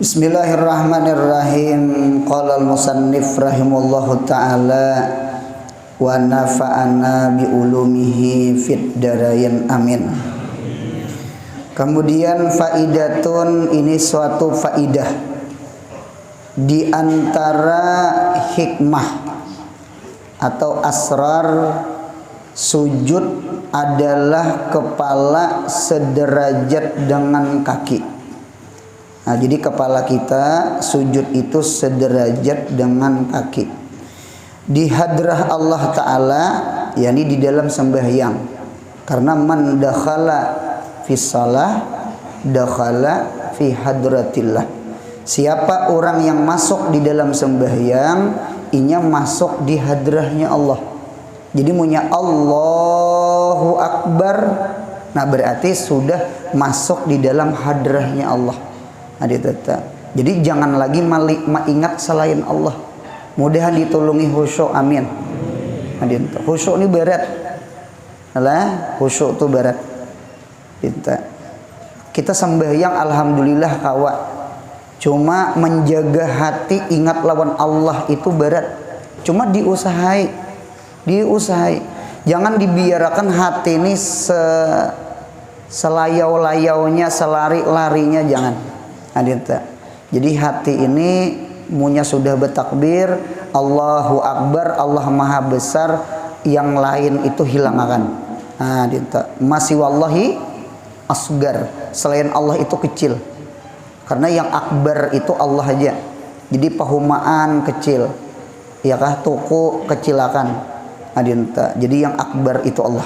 Bismillahirrahmanirrahim. Qala al-musannif rahimallahu ta'ala wa nafa'ana bi ulumihi fid darain amin. Kemudian faidatun, ini suatu faidah di antara hikmah atau asrar sujud adalah kepala sederajat dengan kaki. Nah, jadi kepala kita sujud itu sederajat dengan kaki di hadrah Allah Ta'ala, yakni di dalam sembahyang. Karena man dakhala fi shalah dakhala fi hadratillah. Siapa orang yang masuk di dalam sembahyang, inya masuk di hadrahnya Allah. Jadi punya Allahu Akbar, nah berarti sudah masuk di dalam hadrahnya Allah. Jadi jangan lagi ingat selain Allah. Mudahan ditolongi khusyuk, amin. Khusyuk ini berat. Khusyuk itu berat. Kita sembahyang alhamdulillah kawa. Cuma menjaga hati ingat lawan Allah itu berat. Cuma diusahai. Jangan dibiarkan hati ini selayau-layaunya, selari-larinya, jangan. Jadi hati ini munya sudah bertakbir Allahu Akbar, Allah Maha Besar, yang lain itu hilang akan. Masih wallahi asgar, selain Allah itu kecil. Karena yang akbar itu Allah aja. Jadi pahumaan kecil, ya kah, tuku kecil akan. Jadi yang akbar itu Allah.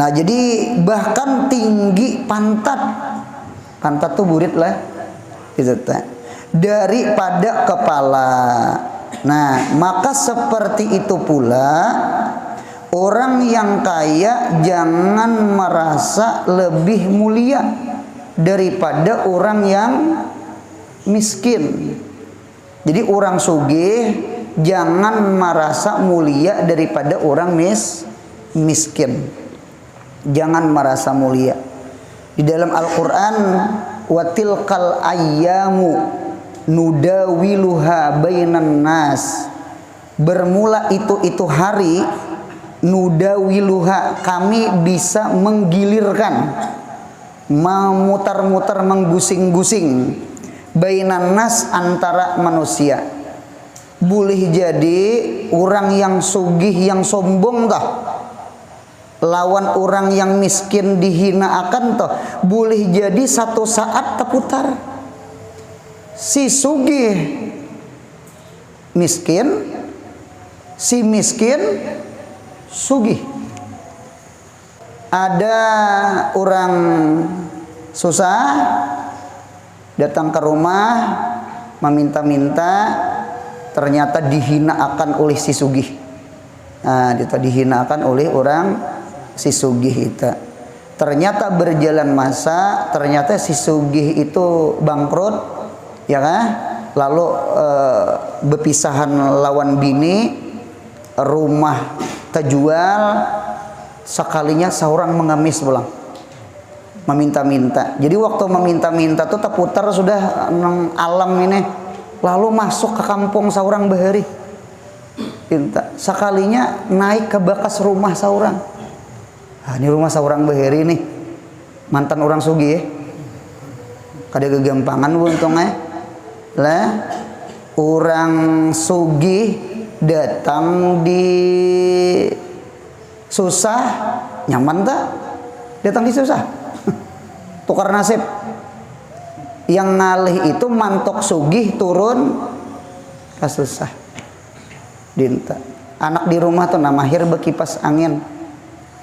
Nah, jadi bahkan tinggi pantat tuh burit lah daripada kepala. Nah, maka seperti itu pula orang yang kaya jangan merasa lebih mulia daripada orang yang miskin. Jadi orang sugih jangan merasa mulia daripada orang miskin. Jangan merasa mulia. Di dalam Al-Quran, watilkal ayyamu nudawiluha bainan nas. Bermula itu hari, nudawiluha, kami bisa menggilirkan, memutar-mutar, menggusing-gusing, bainan nas, antara manusia. Boleh jadi orang yang sugih, yang sombong dah, lawan orang yang miskin dihina akan toh, boleh jadi satu saat terputar. Si sugih miskin, si miskin sugih. Ada orang susah datang ke rumah meminta-minta, ternyata dihina akan oleh si sugih. Nah, dihina akan oleh orang si sugih itu. Ternyata berjalan masa, ternyata si sugih itu bangkrut, ya kan? Lalu berpisahan lawan bini, rumah terjual, sekalinya seorang mengemis pulang, meminta-minta. Jadi waktu meminta-minta tuh terputar sudah nang alam ini, lalu masuk ke kampung seorang bahari. Sekalinya naik ke bakas rumah seorang. Ini rumah seorang bahari nih, mantan orang sugih ya. Kada kegampangan untungnya lah, orang sugih datang di susah, nyaman tak? Datang di susah, tukar nasib. Yang ngalih itu mantok sugih turun ke susah. Dinta anak di rumah tuh mahir berkipas angin,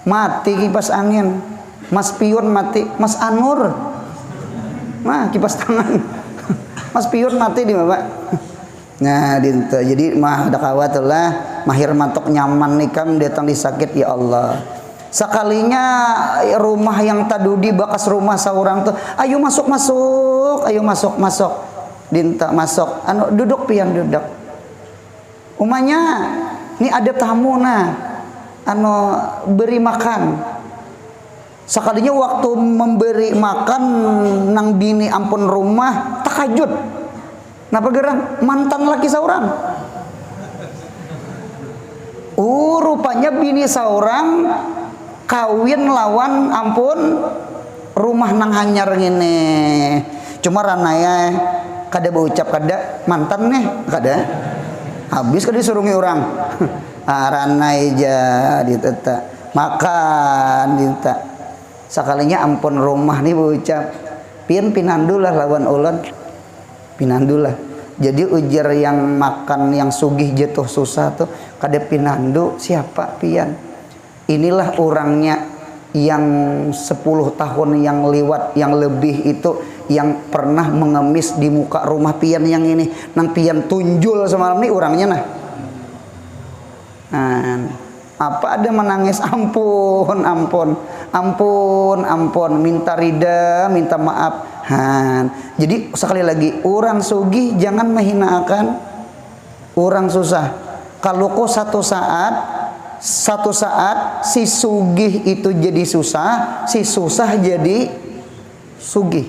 mati kipas angin. Mas Pion mati, Mas Anur, nah kipas tangan, Mas Pion mati di bapak. Nah dinta, jadi mah ada kawat lah, mahir mantok nyaman nih kam datang di sakit, ya Allah. Sekalinya rumah yang tadudi bakas rumah seorang tuh, ayo masuk, ayo masuk, dinta masuk, duduk pian duduk. Umanya ini ada tamu, nah beri makan. Sakalinya waktu memberi makan nang bini ampun rumah takajud. Napa gerang? Mantan laki saurang. Rupanya bini saurang kawin lawan ampun rumah nang hanyar ngene. Cuma ranaya kada berucap kada mantan nih kada. Habis kada disuruhi orang. Ranai ja diteta makan diteta. Sakalinya ampun rumah nih berucap pinandulah lawan ulun. Pinandulah. Jadi ujar yang makan yang sugih jatuh susah tuh kada pinandu siapa pian. Inilah orangnya yang 10 tahun yang lewat yang lebih itu yang pernah mengemis di muka rumah pian yang ini. Nang pian tunjul semalam nih orangnya nah. Apa ada menangis ampun minta rida minta maaf. Jadi sekali lagi orang sugih jangan menghinakan orang susah. Kalau kok satu saat si sugih itu jadi susah, si susah jadi sugih.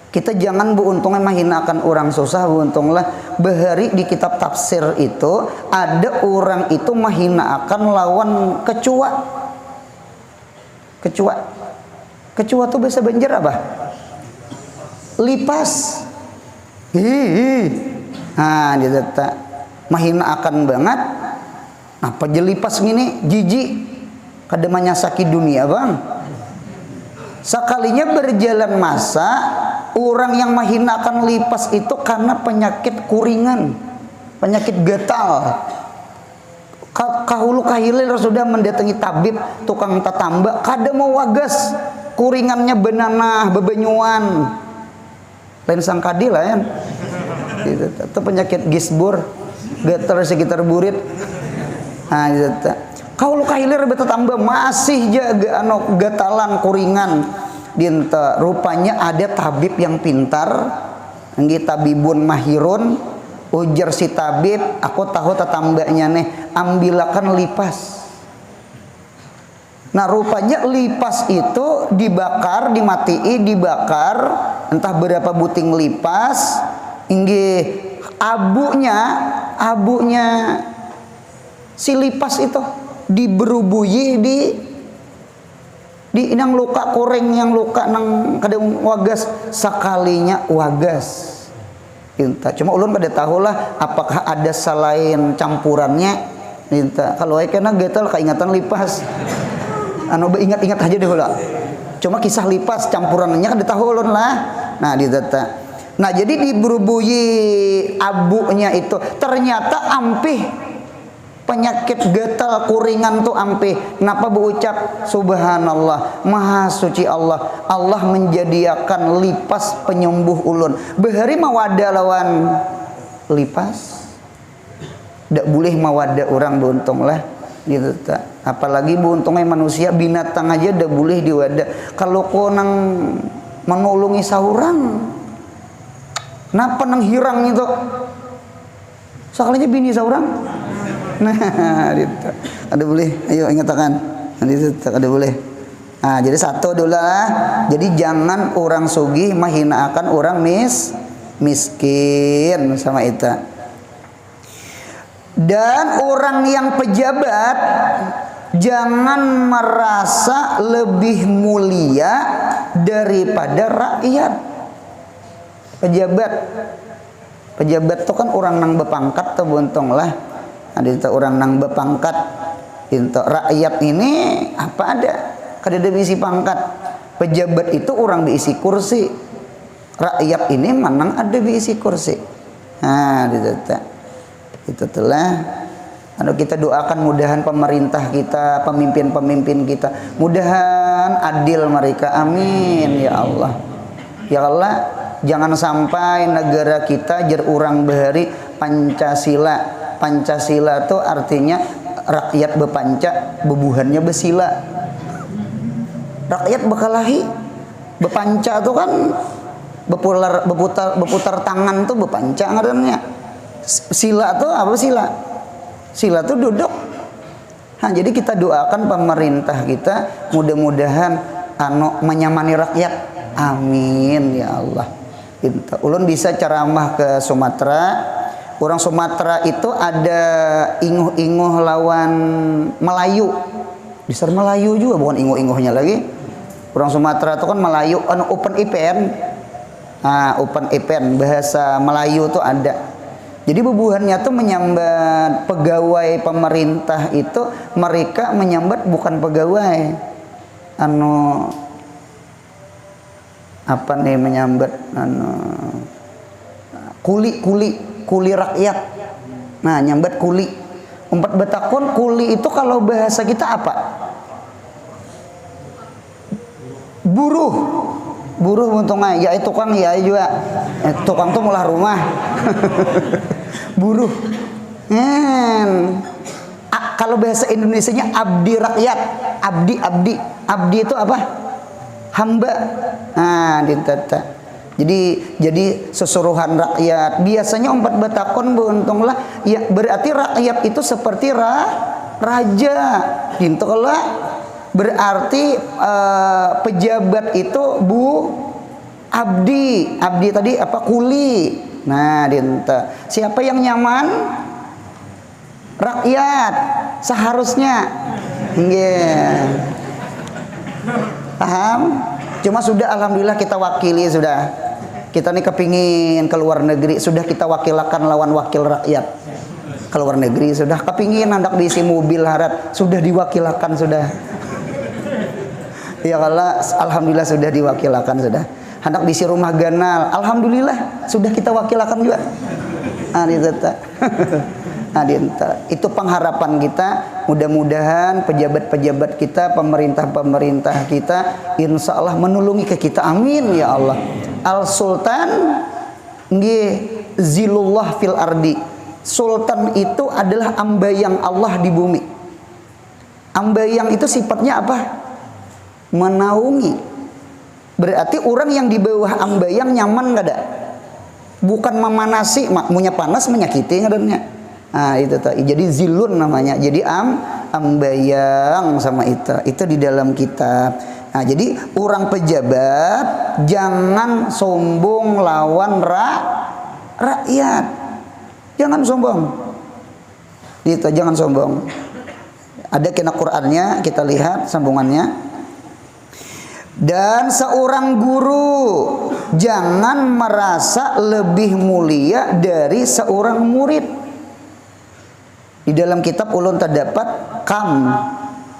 Kita jangan beruntungnya menghinakan orang susah, beruntunglah bahari di kitab tafsir itu ada orang itu menghinakan lawan kecoa. Kecoa tuh bahasa Banjar apa? Lipas. Dia tak menghinakan banget. Apa je lipas gini? Jijik. Kada menyasaki dunia bang. Sekalinya berjalan masa orang yang menghinakan lipas itu karena penyakit kuringan, penyakit gatal. Kahulu kahilir sudah mendatangi tabib tukang tatamba kada mau wagas kuringannya benanah bebenyuan lain sangkadi lah ya itu penyakit gisbur gatal sekitar burit. Kahulu kahilir betatamba masih jaga gatalan kuringan dinta. Rupanya ada tabib yang pintar nggi tabibun mahirun. Ujar si tabib, aku tahu tetambanya nih, ambilakan lipas. Nah rupanya lipas itu dibakar, dimatii, dibakar, entah berapa buting lipas, inggi abunya si lipas itu diberubuyi di inang luka koreng yang luka nang kadang wagas sekalinya wagas. Cuma ulun pada tahulah apakah ada selain campurannya. Kalau kena gatal keingatan lipas. Ingat-ingat aja deh lah. Cuma kisah lipas campurannya kan tahu ulun lah. Nah jadi diberubuyi abunya itu ternyata ampih penyakit gatal kuringan tuh ampih. Kenapa berucap subhanallah maha suci Allah. Allah menjadikan lipas penyembuh ulun. Bahari mawada lawan lipas. Tidak boleh mawada orang beruntung lah. Gitu tak. Apalagi beruntungnya manusia binatang aja tidak boleh diwada. Kalau kau nang menolongi saurang, kenapa nang hirang itu? Sekalinya bini saurang. Nah, gitu. Ada boleh. Ayo ingatakan. Itu ada boleh. Nah, jadi satu dulu lah. Jadi jangan orang sugih menghinakan orang miskin sama itu. Dan orang yang pejabat jangan merasa lebih mulia daripada rakyat. Pejabat itu kan orang nang berpangkat tuh buntung lah. Ada orang nang berpangkat, rakyat ini apa ada? Kada ada diisi pangkat. Pejabat itu orang diisi kursi. Rakyat ini manang ada diisi kursi. Itu telah. Kita doakan mudahan pemerintah kita, pemimpin-pemimpin kita, mudahan adil mereka. Amin ya Allah. Ya Allah, jangan sampai negara kita jer urang bahari Pancasila. Pancasila itu artinya rakyat bepanca, bebuhannya besila. Rakyat bekalahi, bepanca itu kan beputar tangan tuh bepanca ngarannya. Sila tuh apa sila? Sila tuh duduk. Nah, jadi kita doakan pemerintah kita mudah-mudahan menyamani rakyat. Amin ya Allah. Ulun bisa ceramah ke Sumatera. Orang Sumatera itu ada inguh-inguh lawan Melayu. Bisa Melayu juga, bukan inguh-inguhnya lagi. Orang Sumatera itu kan Melayu, open IPN. Nah, open IPN bahasa Melayu tuh ada. Jadi bubuhannya tuh menyambat pegawai pemerintah itu, mereka menyambat bukan pegawai. Apa nih menyambat kuli rakyat. Nah, nyambat kuli. Umpat betakon kuli itu kalau bahasa kita apa? Buruh untungnya ya itu tukang ya juga. Tukang tuh mulah rumah. Buruh. Kalau bahasa Indonesianya abdi rakyat. Abdi itu apa? Hamba. Nah, ditata. Jadi sesuruhan rakyat. Biasanya umpat betakon beruntunglah ya, berarti rakyat itu seperti raja. Gitu lah. Berarti pejabat itu abdi tadi apa? Kuli. Nah, dinta. Siapa yang nyaman? Rakyat. Seharusnya. Yeah. Paham? Cuma sudah alhamdulillah kita wakili sudah. Kita nih kepingin ke luar negeri, sudah kita wakilakan lawan wakil rakyat. Ke luar negeri sudah kepingin hendak diisi mobil harat, sudah diwakilakan sudah. Ya Allah, alhamdulillah sudah diwakilakan sudah. Hendak diisi rumah ganal, alhamdulillah sudah kita wakilakan juga. Itu pengharapan kita. Mudah-mudahan pejabat-pejabat kita, pemerintah-pemerintah kita, insya Allah menolongi ke kita. Amin ya Allah. Al Sultan zilullah fil ardi. Sultan itu adalah ambayang Allah di bumi. Ambayang itu sifatnya apa? Menaungi. Berarti orang yang di bawah ambayang nyaman gak ada? Bukan memanasi, punya panas menyakiti ngadanya. Nah, itu tuh. Jadi zilun namanya. Jadi ambayang sama itu di dalam kitab. Nah, jadi orang pejabat jangan sombong lawan rakyat. Jangan sombong. Itu jangan sombong. Ada kena Qur'annya, kita lihat sambungannya. Dan seorang guru jangan merasa lebih mulia dari seorang murid. Di dalam kitab ulun terdapat kam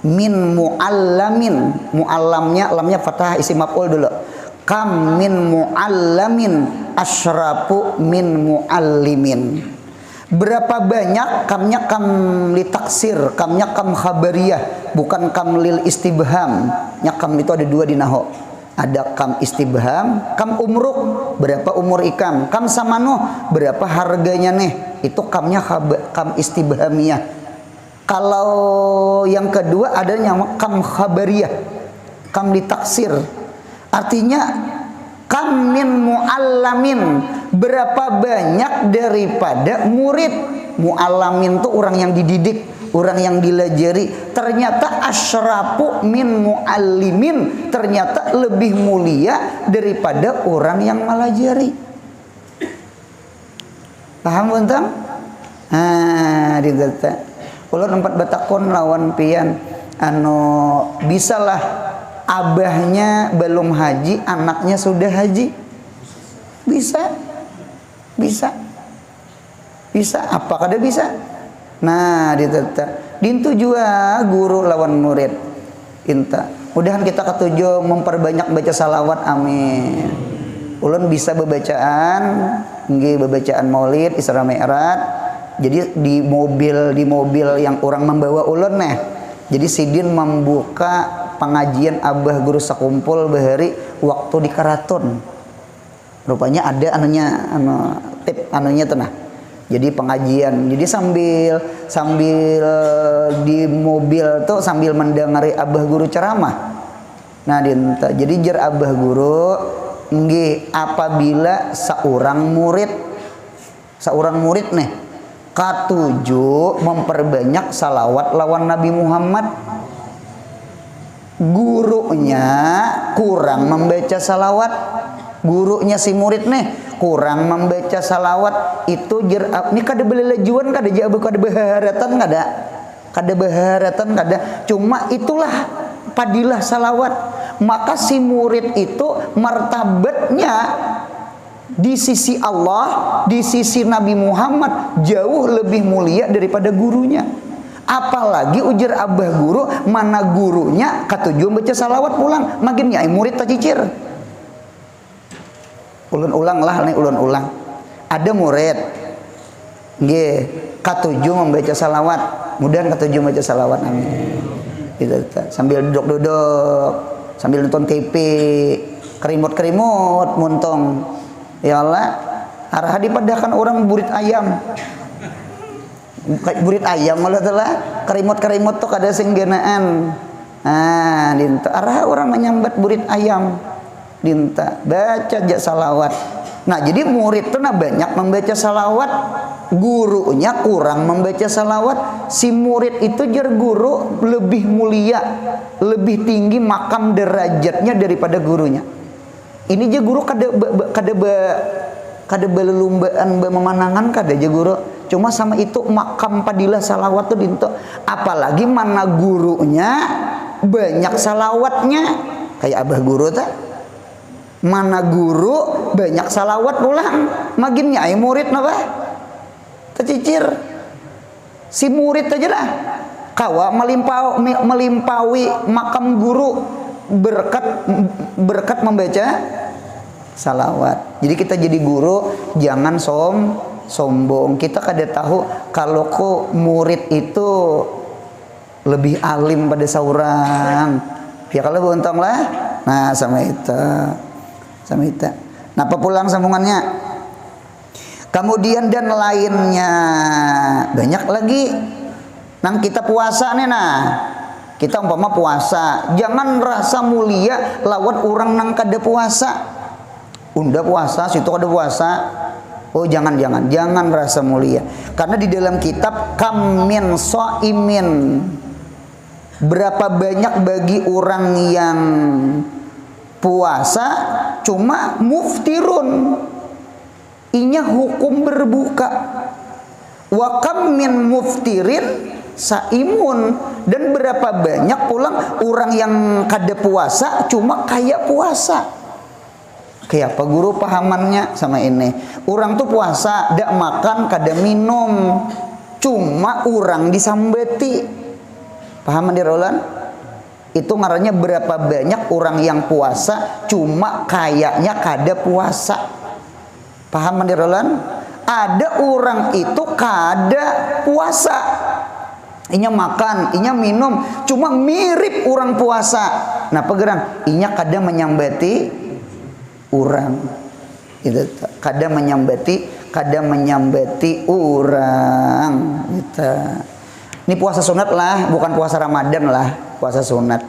min muallamin. Muallamnya lamnya fathah isim maf'ul dulu. Kam min muallamin asyrafu min muallimin. Berapa banyak kamnya kam litaksir, kamnya kam khabariyah, bukan kam lil istibham. Nya kam itu ada dua di nahwu. Ada kam istibham, kam umruk, berapa umur ikam, kam samano, berapa harganya nih. Itu kamnya kam istibhamiyah. Kalau yang kedua adanya kam khabariyah, kam litaksir. Artinya kam min muallamin, berapa banyak daripada murid. Muallamin itu orang yang dididik, orang yang dilajari. Ternyata asyrafu min muallimin, ternyata lebih mulia daripada orang yang melajari. Paham bentang? Nah, digata. Kalau tempat batakon lawan pian bisalah abahnya belum haji, anaknya sudah haji. Bisa. Apakah dia bisa? Nah, dintu juga guru lawan murid. Inta. Mudahan kita ketujuh memperbanyak baca salawat. Amin. Ulun bisa bebacaan maulid Isra Mi'raj. Jadi di mobil yang orang membawa ulun nih. Jadi sidin membuka pengajian abah guru sakumpul bahari waktu di Karaton. Rupanya ada tip tuh nah. Jadi pengajian. Jadi sambil di mobil tuh sambil mendengari abah guru ceramah. Nah, jadi jar abah guru apabila seorang murid nih Katujuh, memperbanyak salawat lawan Nabi Muhammad. Gurunya kurang membaca salawat, gurunya si murid nih kurang membaca salawat, itu ini kada belelajuan, kada jabu, kada beharatan, kada beharatan, kada, cuma itulah padilah salawat. Maka si murid itu martabatnya di sisi Allah, di sisi Nabi Muhammad jauh lebih mulia daripada gurunya. Apalagi ujar abah guru, mana gurunya katujuh baca salawat pulang, makin nyai murid tak cicir. Ulun-ulang lah nih, ulun-ulang. Ada murid nggih katujuh membaca salawat, mudahan katujuh baca salawat, amin. Gitu, sambil duduk-duduk, sambil nonton TV, kerimut-kerimut muntong. Ya Allah, arah dipadahkan orang burit ayam. Burit ayam malah telah kerimut-kerimut tuh kada sing genaan. Ah, dinta arah orang menyambat burit ayam. Dinta baca aja salawat. Nah, jadi murid tuh nah banyak membaca salawat, gurunya kurang membaca salawat. Si murid itu jar guru lebih mulia, lebih tinggi makam derajatnya daripada gurunya. Ini aja guru kada belelumbaan memanangan kada aja guru. Cuma sama itu makam padilah salawat tuh dinto. Apalagi mana gurunya banyak salawatnya, kayak abah guru tak. Mana guru banyak salawat pulang, makin nyai murid napa? Tercicir. Si murid aja lah. Kawa melimpawi makam guru berkat membaca salawat. Jadi kita jadi guru jangan sombong. Kita kada tahu kalau kok murid itu lebih alim pada seorang. Ya kalau beruntang lah. Nah sama itu. Nah apa pulang sambungannya? Kemudian dan lainnya banyak lagi. Nang kita puasa nih nah. Kita umpama puasa, jangan rasa mulia lawan orang nang kada puasa. Unda puasa, situ kada puasa. Oh jangan rasa mulia. Karena di dalam kitab kamin soimin, berapa banyak bagi orang yang puasa cuma muftirun, inya hukum berbuka. Wa kam min muftirin saimun, dan berapa banyak pulang orang yang kada puasa cuma kayak puasa. Kayak apa guru pahamannya sama ini? Orang tuh puasa, dak makan, kada minum, cuma orang disambeti. Pahaman di Roland? Itu ngarannya berapa banyak orang yang puasa cuma kayaknya kada puasa. Pahaman di Roland? Ada orang itu kada puasa, inya makan, inya minum, cuma mirip orang puasa. Nah pegeran, inya kada menyambati orang. Itu kada menyambati orang. Gitu. Ini puasa sunat lah, bukan puasa Ramadan lah, puasa sunat.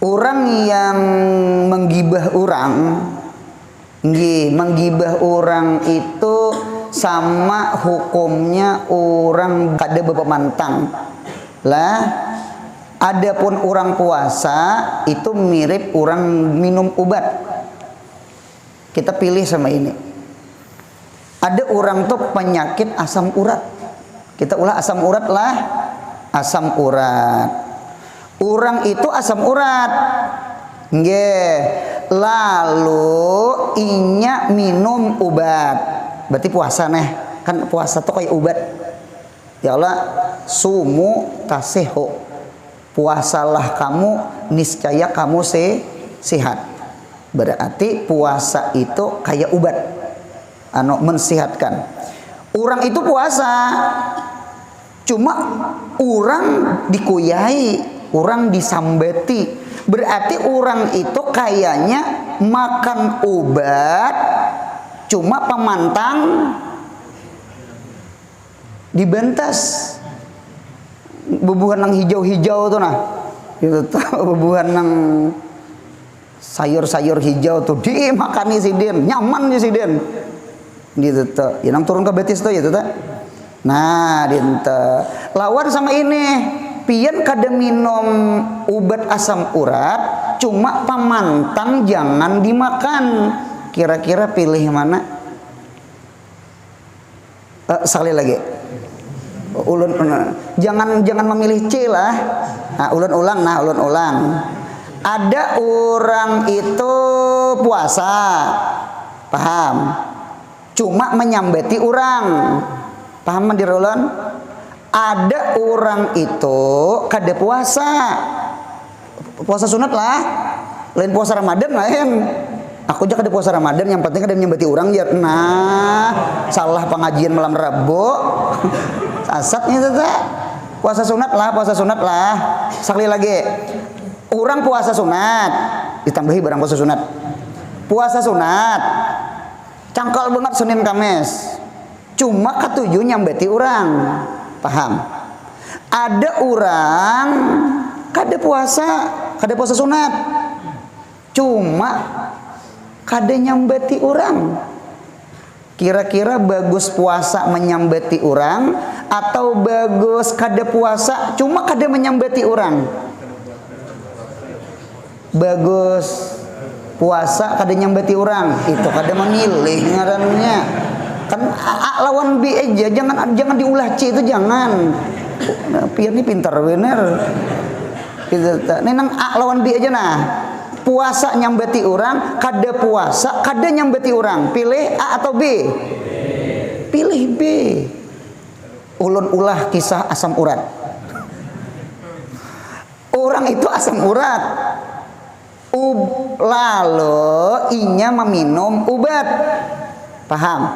Orang yang menggibah orang, menggibah orang itu sama hukumnya orang kada bepemantang lah. Adapun orang puasa itu mirip orang minum obat. Kita pilih sama ini. Ada orang tuh penyakit asam urat. Kita ulah asam urat lah, asam urat. Orang itu asam urat. Nggih. Lalu inya minum obat. Berarti puasa nih. Kan puasa tuh kayak obat. Ya Allah, sumu taseho. Puasalah kamu, niscaya kamu sehat. Berarti puasa itu kayak obat, mensihatkan. Orang itu puasa, cuma orang dikuyai, orang disambeti. Berarti orang itu kayaknya makan obat, cuma pemantang dibentas. Bebuhan nang hijau-hijau tuh nah, itu tuh bebuhan nang sayur-sayur hijau tuh dimakani si Den, nyaman si Den. Gitu tuh. Ya nang turun ke betis tuh ya tuh. Nah, dinten lawan sama ini pian kada minum obat asam urat, cuma pamantang jangan dimakan. Kira-kira pilih mana? Sekali lagi. Ulun jangan memilih C lah. Nah, ulun ulang. Ada orang itu puasa, paham? Cuma menyambeti orang, paham mandir ulun? Ada orang itu kada puasa sunat lah, lain puasa Ramadan lain. Aku aja kada puasa Ramadan, yang penting kada menyambeti orang ya. Nah, salah pengajian malam Rabu. Asatnya itu puasa sunat lah. Sekali lagi, orang puasa sunat, ditambahi barang puasa sunat. Puasa sunat, cangkal banget Senin Kamis. Cuma ketujuh nyambeti orang, paham? Ada orang kada puasa sunat, cuma kada nyambeti orang. Kira-kira bagus puasa menyambeti orang atau bagus kada puasa cuma kada menyambeti orang? Bagus puasa kada nyambeti orang, itu kada memilih ngarannya. Kan A lawan B aja, jangan diulah C itu jangan. Pian ini pintar bener. Nenang A lawan B aja nah. Puasa nyambeti orang, kada puasa, kada nyambeti orang. Pilih A atau B? Pilih B. Ulun ulah kisah asam urat. Orang itu asam urat. Lalu inya meminum obat. Paham?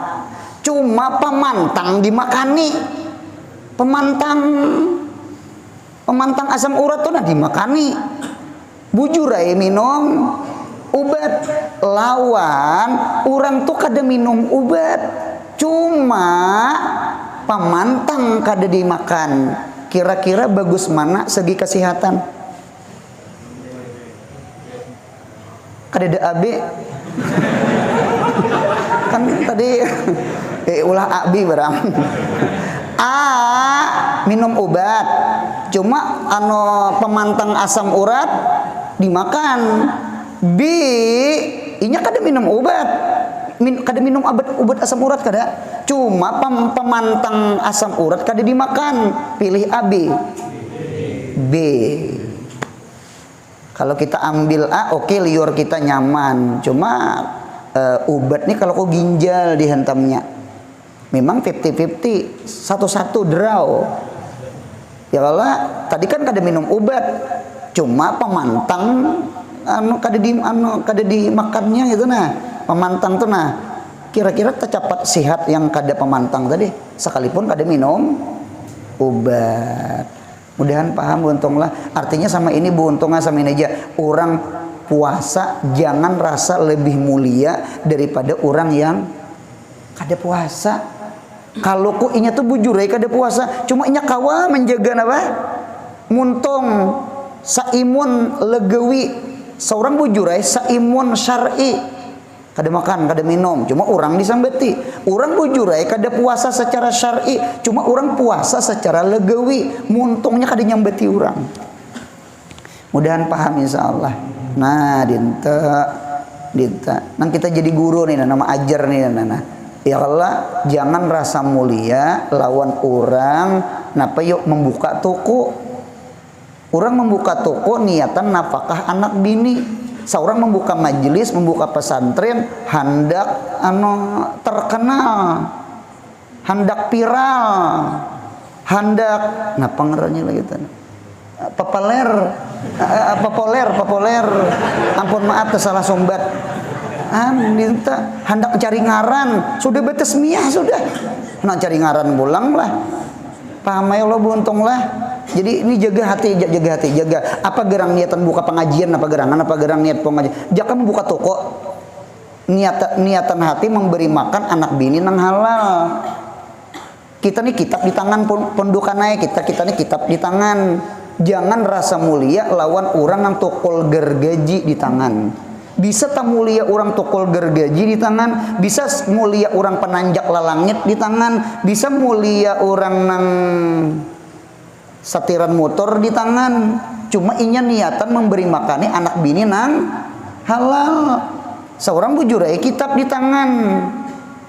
Cuma pemantang dimakani. Pemantang asam urat tuh nah dimakani. Bujur aja minum obat. Lawan orang tuh kada minum obat, cuma pemantang kada dimakan. Kira-kira bagus mana segi kesehatan? Kada ada AB. Kan tadi ulah AB barang. A minum obat, cuma pemantang asam urat dimakan. B inya kada minum obat, kada minum obat asam urat kada, cuma pemantang asam urat kada dimakan. Pilih A B. B. Kalau kita ambil A, oke, liur kita nyaman, cuma obat nih kalau kok ginjal dihentamnya memang 50-50, satu-satu draw. Ya kalau tadi kan kada minum obat, cuma pemantang kada dimakannya gitu nah. Pemantang tuh nah. Kira-kira tercapat sehat yang kada pemantang tadi, sekalipun kada minum obat. Mudahan paham untunglah. Artinya sama ini untungnya sama ini aja. Orang puasa jangan rasa lebih mulia daripada orang yang kada puasa. Kalau ku inya tuh bujur kada puasa, cuma inya kawa menjaga apa? Muntung saimun legawi. Seorang bujur saimun syar'i. Kada makan, kada minum, cuma orang disambeti. Orang bujur kada puasa secara syar'i, cuma orang puasa secara legawi. Muntungnya kada nyambeti orang. Mudahan paham insyaallah. Nah, dinta. Nang kita jadi guru nih, nama ajar nih, nah. Ya Allah, jangan rasa mulia lawan orang. Napa yuk membuka toko? Orang membuka toko niatan nafkah anak bini. Seorang membuka majelis, membuka pesantren, hendak terkenal, hendak viral, hendak ngarannya lagi tadi. Populer. Ampun maaf salah sumbat. Minta hendak cari ngaran, sudah betes miah sudah. Nak cari ngaran pulang lah. Paham ya Allah, buntung lah. Jadi ini jaga hati. Apa gerang niatan buka pengajian, apa gerang niat pengajian. Jangan membuka toko. Niatan hati memberi makan anak bini nang halal. Kita nih kitab di tangan pondokan kita nih kitab di tangan. Jangan rasa mulia lawan orang yang tokol gergaji di tangan. Bisa tak mulia orang tukul gergaji di tangan, bisa mulia orang penanjak lalangit di tangan, bisa mulia orang nang satiran motor di tangan. Cuma inya niatan memberi makani anak bini nang halal. Seorang bujur kitab di tangan,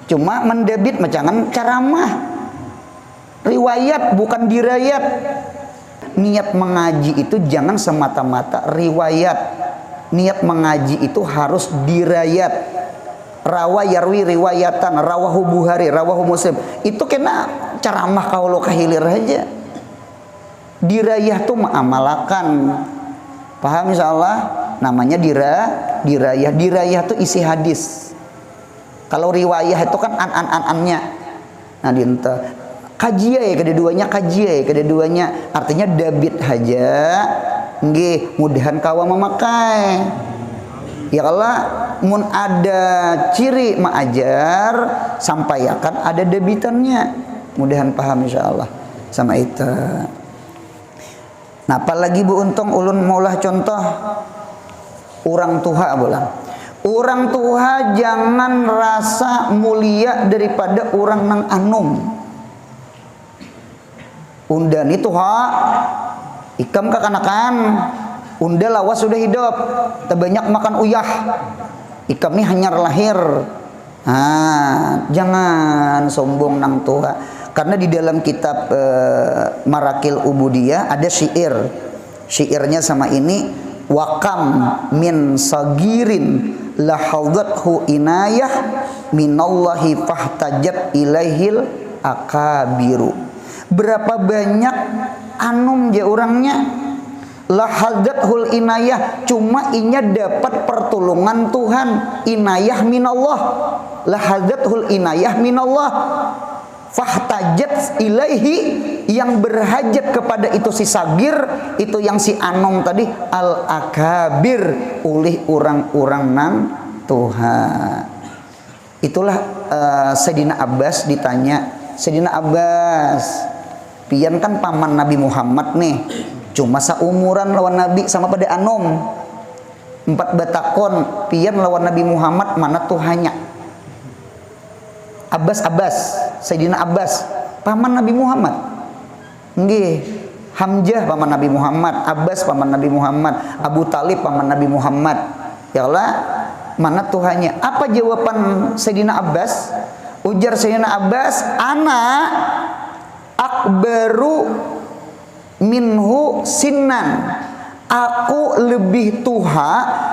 cuma mendebit macangan caramah, riwayat bukan dirayat. Niat mengaji itu jangan semata-mata riwayat. Niat mengaji itu harus dirayat. Rawa yarwi riwayatan, rawahu Bukhari, rawahu Muslim. Itu kena caramah kaulo kahilir aja. Dirayah tuh mengamalkan. Paham insyaallah? Namanya dirayah. Dirayah tuh isi hadis. Kalau riwayah itu kan an-an-an-annya. Nah, dinta kajian keduanya artinya dabit haja. Nggih, mudahan kawa memakai. Ya Allah, mun ada ciri maajar, sampaikan ada debitannya. Mudahan paham insyaallah sama itu. Nah, apalagi Bu Untung ulun maulah contoh orang tua bolang. Orang tua jangan rasa mulia daripada orang nang anum. Undan itu ikam kekanakan, unda lawas sudah hidup, terbanyak makan uyah. Ikam ini hanya lahir. Jangan sombong nang tua. Karena di dalam kitab Marakil Ubudiyah ada syair. Syairnya sama ini, wakam min sagirin lahadathu inayah minallahi fahtajat ilaihil akabiru. Berapa banyak anum je orangnya lahadathul inayah, cuma inya dapat pertolongan Tuhan. Inayah minallah, lahadathul inayah minallah, fahtajat ilaihi, yang berhajat kepada itu si sagir, itu yang si anom tadi, al akabir, oleh orang-orang nang Tuhan. Itulah Sayyidina Abbas ditanya, Sayyidina Abbas, pian kan paman Nabi Muhammad nih, cuma seumuran lawan Nabi sama pada anom 4 batakon, pian lawan Nabi Muhammad mana Tuhannya? Abbas, Sayyidina Abbas, paman Nabi Muhammad. Nggih, Hamzah paman Nabi Muhammad, Abbas paman Nabi Muhammad, Abu Talib paman Nabi Muhammad. Ya Allah, mana Tuhannya? Apa jawaban Sayyidina Abbas? Ujar Sayyidina Abbas, ana akbaru minhu sinnan. Aku lebih tua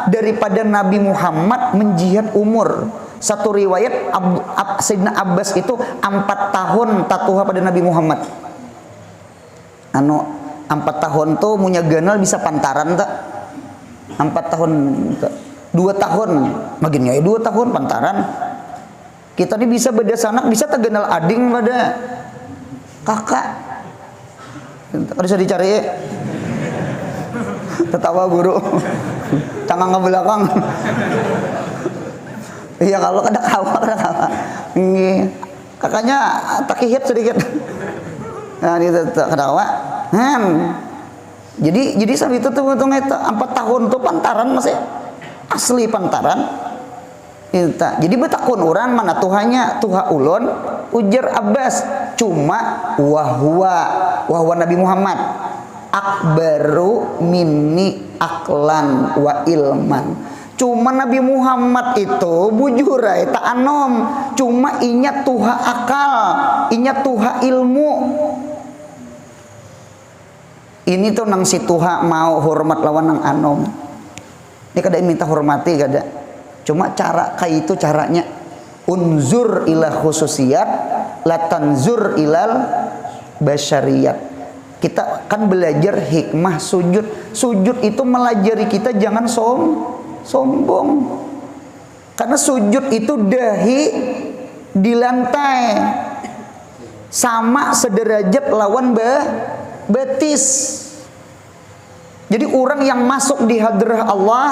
daripada Nabi Muhammad menjihad umur. Satu riwayat Sayyidina Abbas itu 4 tahun tatuha pada Nabi Muhammad. 4 tahun tuh punya ganal bisa pantaran tak? 4 tahun, 2 tahun, maginnya 2 tahun pantaran. Kita ini bisa beda sanak, bisa tergenal ading pada kakak. Bisa dicari. Tertawa guru. Cangang ke belakang. Iya, kalau kada kawa. Nggih. Kakaknya takihit sedikit. Nah, itu kada kawa. Jadi sampai itu tuh 4 tahun tuh pantaran masih asli pantaran. Jadi betakun orang mana Tuhannya? Tuha ulun, ujar Abbas, cuma wahwa Nabi Muhammad akbaru minni aklan wa ilman. Cuma Nabi Muhammad itu bujurai tak anom, cuma inya tuha akal, inya tuha ilmu. Ini tuh nang si tuha mau hormat lawan nang anom. Ini kada minta hormati kada. Cuma cara kayak itu caranya, unzur ila khususiyat latanzur ilal basyariyat. Kita kan belajar hikmah sujud. Sujud itu melajari kita jangan sombong. Karena sujud itu dahi di lantai sama sederajat lawan betis. Jadi orang yang masuk di hadrah Allah,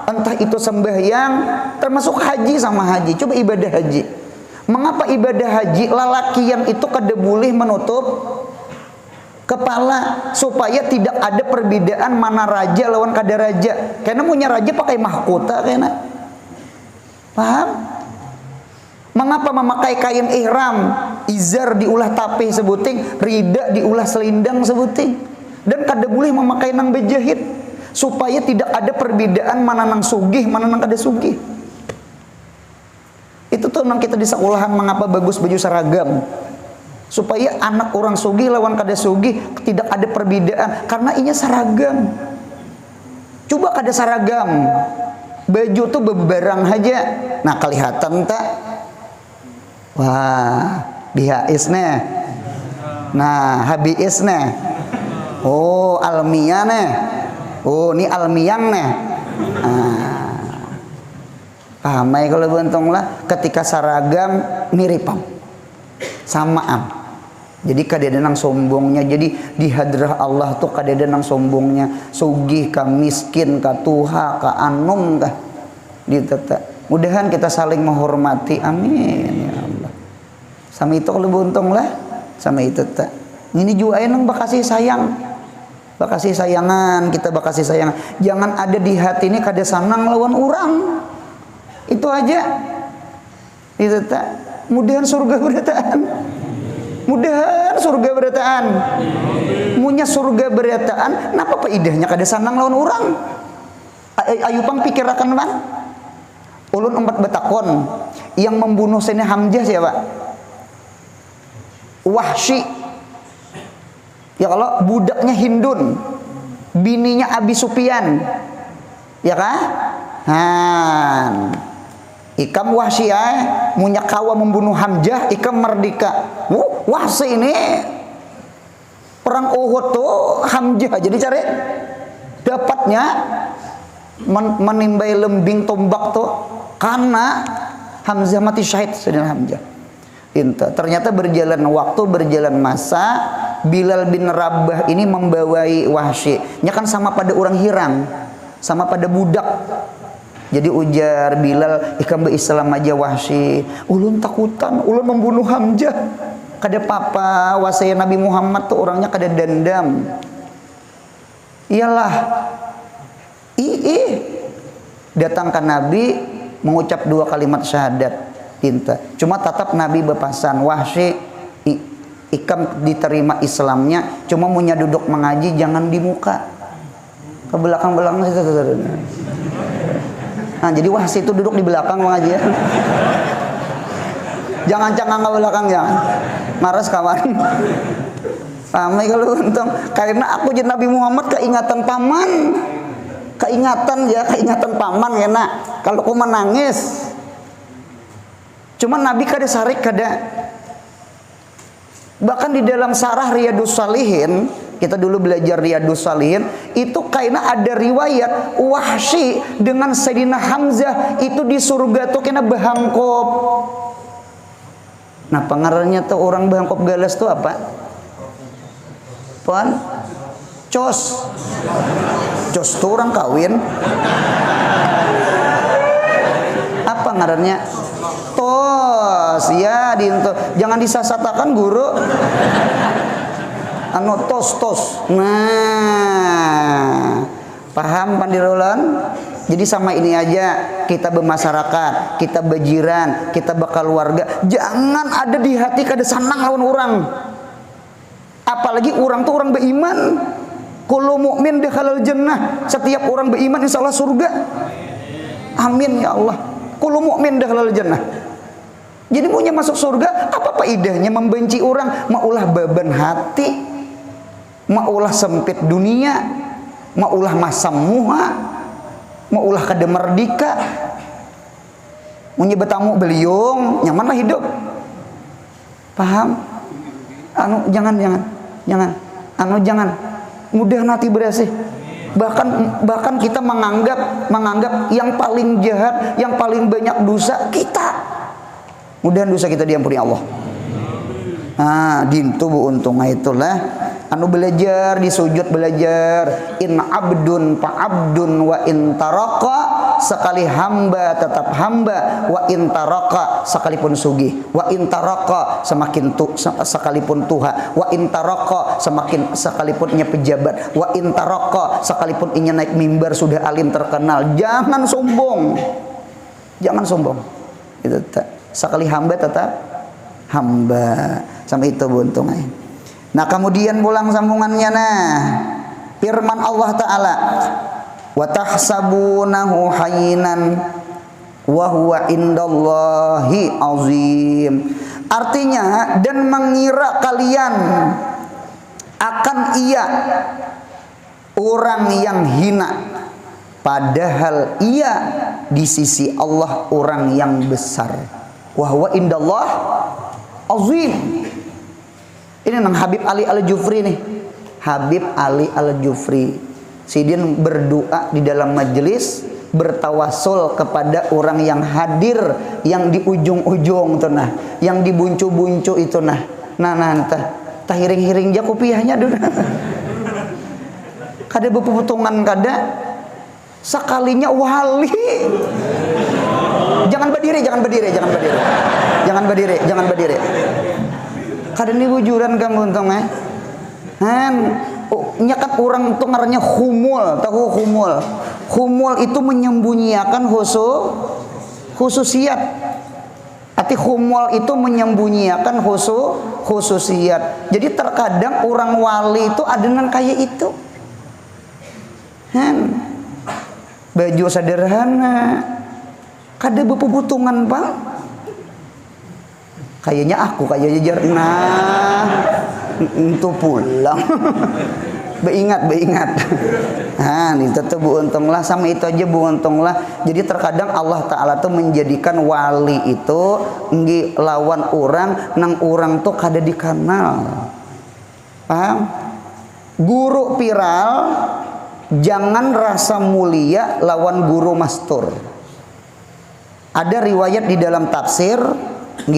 entah itu sembahyang, termasuk haji sama haji. Coba ibadah haji. Mengapa ibadah haji lalakian itu kada boleh menutup kepala, supaya tidak ada perbedaan mana raja lawan kada raja. Karena punya raja pakai mahkota kena. Paham? Mengapa memakai kain ihram, izar diulah tapih sebuting, rida diulah selindang sebuting, dan kada boleh memakai nang bejahit, supaya tidak ada perbedaan mana nang sugih, mana nang kada sugih. Itu tuh nang kita di sekolahan mengapa bagus baju seragam, supaya anak orang sugih lawan kada sugih tidak ada perbedaan, karena inya seragam. Coba kada seragam, baju tuh beberang aja, nah kelihatan tak? Wah, bihais nih. Nah, habis nih. Oh, almiah nih. Oh, ini almiang nih. Nah, paham ya kalau bentung lah, ketika seragam miripam, samaan. Jadi kadeda nang sombongnya. Jadi di hadrah Allah tuh kadeda nang sombongnya. Sugih ka, miskin ka, tuha ka, anum ka. Ditata. Mudahan kita saling menghormati. Amin ya Allah. Sama itu kalau buntung lah, sama itu tak. Ini juga nang bakasih sayang, bakasih sayangan, kita bakasih sayangan. Jangan ada di hati ini kada sanang lawan orang. Itu aja. Itu tak. Mudahan surga berataan. Mudahan surga berataan. Munya surga berataan. Napa paidahnya kada sanang lawan orang? Ayo pang pikirakan bang. Ulun empat betakon yang membunuh Sayyidina Hamzah siapa? Wahsy. Ya kalau budaknya Hindun, bininya Abi Sufyan, ya kan? Han. Ikam Wahsy munya kawa membunuh Hamzah, ikam merdeka. Wahsy ini perang Uhud tuh Hamzah. Jadi cari dapatnya menimbai lembing tombak tuh karena Hamzah mati syahid. Sayyidina Hamzah. Ternyata berjalan waktu, berjalan masa, Bilal bin Rabah ini membawai Wahsy. Nya kan sama pada orang Hirang, sama pada budak. Jadi ujar Bilal, ikam be Islam aja Wahsy. Ulun takutan, ulun membunuh Hamzah. Kada papa, wasaya Nabi Muhammad tuh orangnya kada dendam. Iyalah. Datang ke Nabi mengucap 2 kalimat syahadat. Cuma tetap Nabi berpesan, Wahsy, ikam diterima Islamnya, cuma punya duduk mengaji jangan di muka, ke belakang-belakang situ. Nah, jadi Wahsy itu duduk di belakang mengaji ya. Jangan canggang ke belakang ya. Maras kawan. Ramai kalau untung, karena aku jadi Nabi Muhammad keingatan paman. Keingatan paman enak. Kalau aku menangis. Cuma Nabi kada sarik kada. Bahkan di dalam Sarah Riyadus Shalihin, kita dulu belajar Riyadus Shalihin, itu karena ada riwayat Wahsy dengan Sayyidina Hamzah itu di surga tuh kena behangkop. Nah, pengarangnya tuh orang behangkop galas tuh apa? Puan? Cos. Cos tuh orang kawin. Apa ngarannya? Tos ya, jangan disasatakan guru. Anu tos. Nah, paham pandirolan? Jadi sama ini aja, kita bermasyarakat, kita bejiran, kita bakal warga. Jangan ada di hati kada sanang lawan orang. Apalagi orang tuh orang beriman. Kullu mukmin dakhalal jannah. Setiap orang beriman insyaallah surga. Amin ya Allah. Kullu mukmin dakhalal jannah. Jadi maunya masuk surga, apa faedahnya membenci orang? Maulah beban hati, maulah sempit dunia, maulah masam muha, maulah kada merdeka. Maunya betamu beliung, nyaman lah hidup. Paham? Jangan. Mudah nanti berasih. Bahkan kita menganggap yang paling jahat, yang paling banyak dosa kita. Mudahan dosa kita diampuni Allah. Nah, dintu bu untung itulah anu belajar di sujud belajar in abdun fa abdun wa in taraka sekali hamba tetap hamba, wa intaraka sekalipun sugih, wa intaraka sekalipun tuha, wa intaraka sekalipun nya pejabat, wa intaraka sekalipun inya naik mimbar sudah alim terkenal. Jangan sombong, jangan sombong. Itu sekali hamba tetap hamba. Sampai itu buntung. Nah kemudian pulang sambungannya, nah firman Allah Ta'ala, wa tahsabunahu hayyinan wa huwa indallahi azim. Artinya, dan mengira kalian akan ia orang yang hina, padahal ia di sisi Allah orang yang besar. Wa huwa indallah azim. Ini nang Habib Ali Al-Jufri nih. Habib Ali Al-Jufri, sidin berdoa di dalam majelis, bertawasul kepada orang yang hadir, yang di ujung-ujung tuh nah, yang di buncu-buncu itu nah. Nah tah hiring-hiring ja kopiahnya dulu. Kada beputungan kada sekalinya wali. Jangan berdiri. Kada ini wujudan kamu untung nyakat orang itu ngarannya khumul. Tahu khumul? Khumul itu menyembunyikan khususiat. Arti khumul itu menyembunyikan khususiat. Jadi terkadang orang wali itu adenan kayak itu. Baju sederhana, kada beputungan Bang. Kayaknya aku kayaknya jarna untuk pulang. Beingat. Nah, ini tetap buuntunglah sama itu aja buuntunglah. Jadi terkadang Allah Ta'ala tuh menjadikan wali itu ngi lawan orang, nang orang tuh kada dikenal. Paham? Guru viral jangan rasa mulia lawan guru mastur. Ada riwayat di dalam tafsir,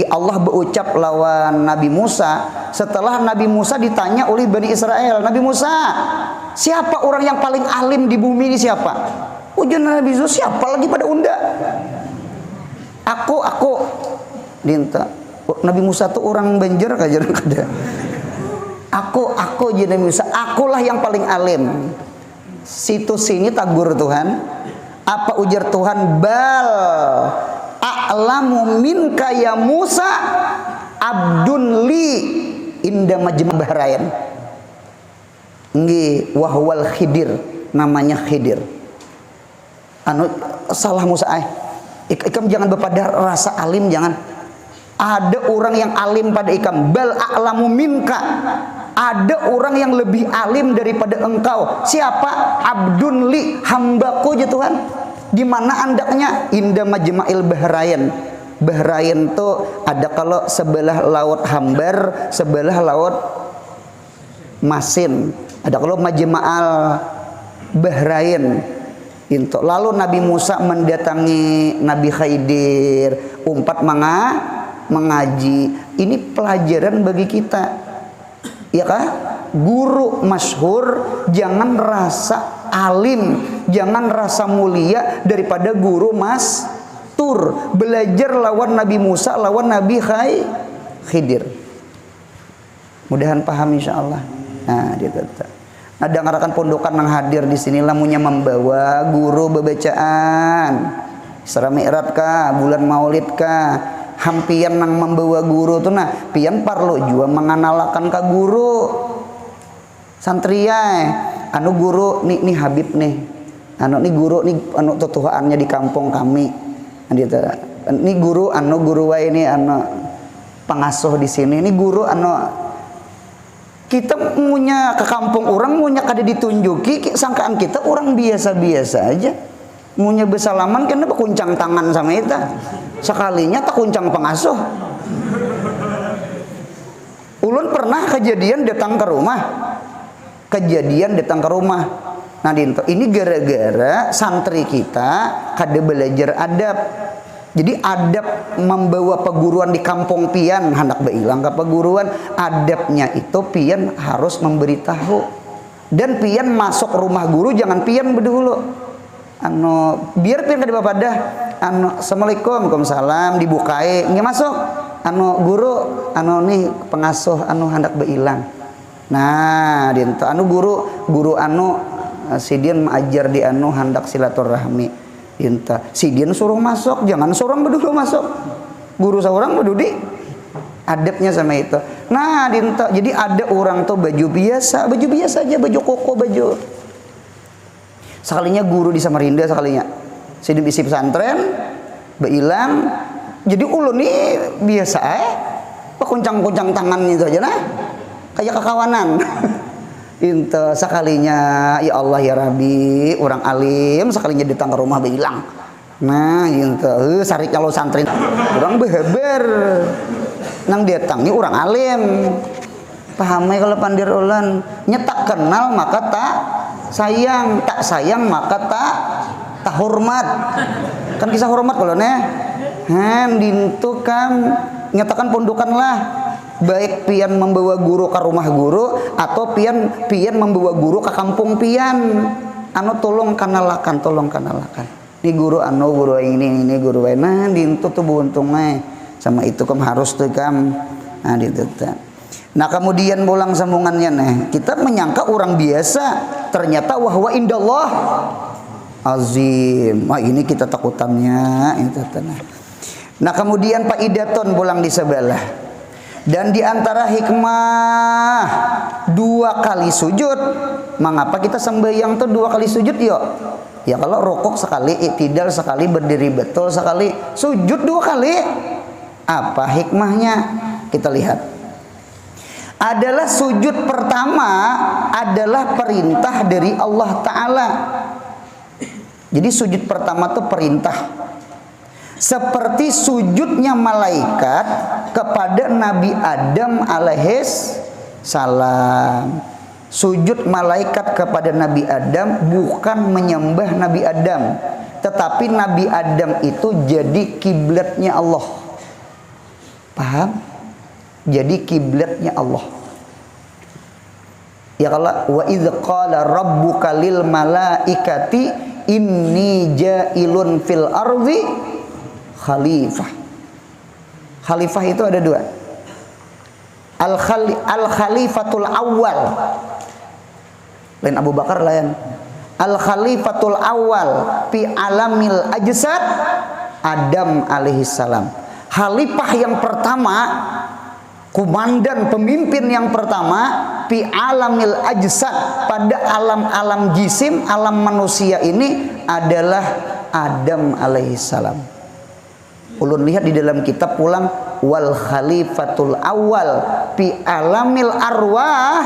Allah berucap lawan Nabi Musa setelah Nabi Musa ditanya oleh Bani Israel, Nabi Musa, siapa orang yang paling alim di bumi ini siapa? Ujian Nabi Musa, siapa lagi pada unda? Aku dinta. Nabi Musa tuh orang Banjar kajar kada. Aku jadi Nabi Musa, akulah yang paling alim. Situ sini tagur Tuhan. Apa ujar Tuhan? Bal a'lamu minka ya Musa abdun li inda majma' bahrain. Nggih, wahwal Khidir, namanya Khidir. Salah Musa ikam jangan berpada rasa alim, jangan. Ada orang yang alim pada ikam. Bal a'lamu minka, ada orang yang lebih alim daripada engkau. Siapa? Abdun li, hambaku ya Tuhan. Di mana andaknya? Inda majma'il bahrain. Bahrain tuh ada kalau sebelah laut Hambar, sebelah laut Masin. Ada kalau majma'al bahrain. Itu. Lalu Nabi Musa mendatangi Nabi Khidir, umpat mengaji. Ini pelajaran bagi kita. Ya kah? Guru masyhur jangan rasa alim, jangan rasa mulia daripada guru mastur. Belajar lawan Nabi Musa, lawan Nabi Khidir. Mudahan paham insyaallah. Nah, dia kata. Nah, ngarakan pondokan yang hadir di sini lamunya membawa guru bebacaan. Isra Mi'raj kah, bulan Maulid kah, hampian nang membawa guru tuh nah, pian parlo juga menganalakan ka guru. Santriya anu guru nih Habib nih. Anu nih guru nih anu tutuhaannya di kampung kami. Ini guru anu guru wae ini anu pengasuh di sini. Ini guru anu kita punya ke kampung orang punya kada ditunjuki sangkaan kita orang biasa-biasa aja. Munya bersalaman kena kuncang tangan sama kita. Sekalinya tak kuncang pengasuh. Ulun pernah kejadian datang ke rumah. Nah ini gara-gara santri kita kada belajar adab. Jadi adab membawa peguruan di kampung pian hendak beilang ke peguruan, adabnya itu pian harus memberitahu. Dan pian masuk rumah guru jangan pian berdulu. biar pian ka di bapadah assalamualaikum waalaikumsalam dibukae nggak masuk guru nih pengasuh hendak beilang. Nah dintu guru sidin mengajar di hendak silaturahmi dinta sidin suruh masuk, jangan seorang dulu masuk, guru seorang berdudi adabnya sama itu. Nah dinta jadi ada orang tuh baju biasa aja, baju koko, baju sekalinya guru di Samarinda, sekalinya sidin isi pesantren beilang, jadi ulun nih biasa kuncang-kuncang tangan itu aja nah kayak kekawanan. Itu sekalinya ya Allah ya Rabbi orang alim sekalinya datang ke rumah bilang nah itu sarik kalau santri orang beheber nang datang ini orang alim pahamnya kalau pandir ulan nyetak kenal maka tak sayang maka tak hormat kan kisah hormat kalau dintu kan nyatakan pondokanlah baik pian membawa guru ke rumah guru atau pian membawa guru ke kampung pian tolong kanalakan ini guru guru ini guru nah dintu tuh buntungnya sama itu harus tuh nah dintu. Nah kemudian bolang sambungannya kita menyangka orang biasa ternyata wahwa indallah azim. Ini kita takutannya itu nah kemudian Pak Idaton bolang di sebelah. Dan diantara hikmah 2 kali sujud. Mengapa kita sembahyang tuh 2 kali sujud yuk? Ya kalau rokok sekali, iktidal sekali, berdiri betul sekali, sujud 2 kali. Apa hikmahnya? Kita lihat. Adalah sujud pertama adalah perintah dari Allah Ta'ala. Jadi sujud pertama tuh perintah. Seperti sujudnya malaikat kepada Nabi Adam alaihis salam. Sujud malaikat kepada Nabi Adam bukan menyembah Nabi Adam, tetapi Nabi Adam itu jadi kiblatnya Allah. Paham? Jadi kiblatnya Allah. Ya kalau wa idz qala rabbuka lil malaikati inni ja'ilun fil ardi khalifah. Khalifah itu ada 2. Al-khalifatul awal. Lain Abu Bakar lain. Al-khalifatul awal fi alamil ajsad Adam alaihissalam. Khalifah yang pertama, komandan pemimpin yang pertama fi alamil ajsad pada alam-alam jisim, alam manusia ini adalah Adam alaihissalam. Ulun lihat di dalam kitab pulang wal khalifatul awal fi alamil arwah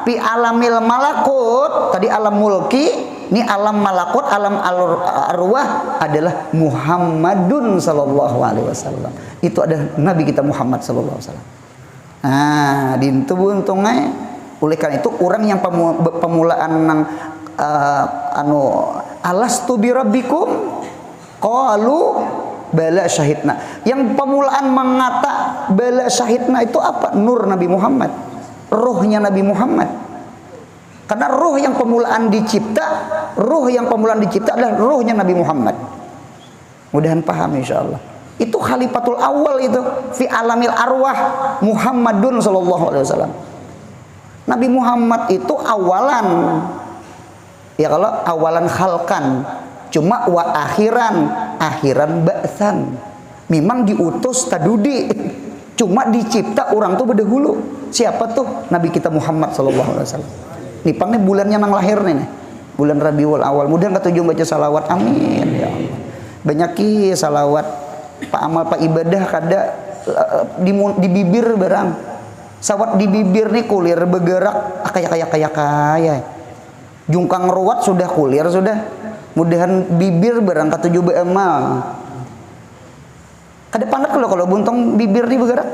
fi alamil malakut. Tadi alam mulki, ini alam malakut, alam arwah adalah Muhammadun sallallahu alaihi wasallam. Itu ada Nabi kita Muhammad sallallahu alaihi wasallam. Nah, dintu buntungnya oleh karena itu orang yang pemulaan nang alastu bi rabbikum qalu bala syahidna. Yang pemulaan mengata bala syahidna itu apa? Nur Nabi Muhammad, rohnya Nabi Muhammad. Karena roh yang pemulaan dicipta adalah rohnya Nabi Muhammad. Mudahan paham insyaallah. Itu khalifatul awal itu fi alamil arwah Muhammadun sallallahu alaihi wasallam. Nabi Muhammad itu awalan. Ya kalau awalan khalqan, cuma wa akhiran ba'tsan. Memang diutus tadudi, cuma dicipta orang tuh berdahulu. Siapa tuh? Nabi kita Muhammad sallallahu alaihi wasallam. Nipangnya bulannya nang lahir nih. Bulan Rabiul Awal. Mudah ketujuh baca salawat. Amin ya Allah. Banyak salawat Pak amal Pak ibadah kada di bibir barang. Sawat di bibir nih kulir bergerak kaya. Jungkang ruwat sudah kulir sudah. Mudahan bibir barang ketujuh beamal. Kada pandat kalau buntung bibir di bergerak.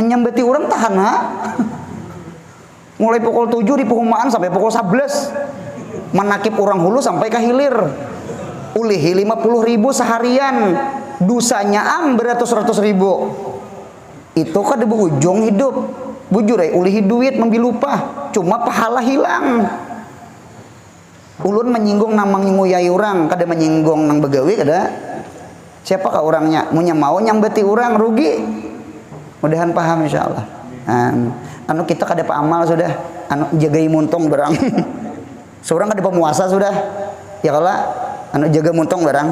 Menyambati orang tahan ha. Mulai pukul 7 di perumahan sampai pukul 11. Menakib orang hulu sampai ke hilir. Ulihi 50.000 seharian. Dosanya beratus-ratus ribu. Itu kan di ujung hidup. Bujur ulihi duit membil upah. Cuma pahala hilang. ulun menyinggung namang nguyai orang kada menyinggung nang begawi kada. Siapakah orangnya? Munya mau nyambeti orang rugi. Mudahan paham insyaallah. Anu kita kada paamal sudah, anu jagai muntung barang. Seorang kada pemuasa sudah. Ya kala anu jaga muntung barang.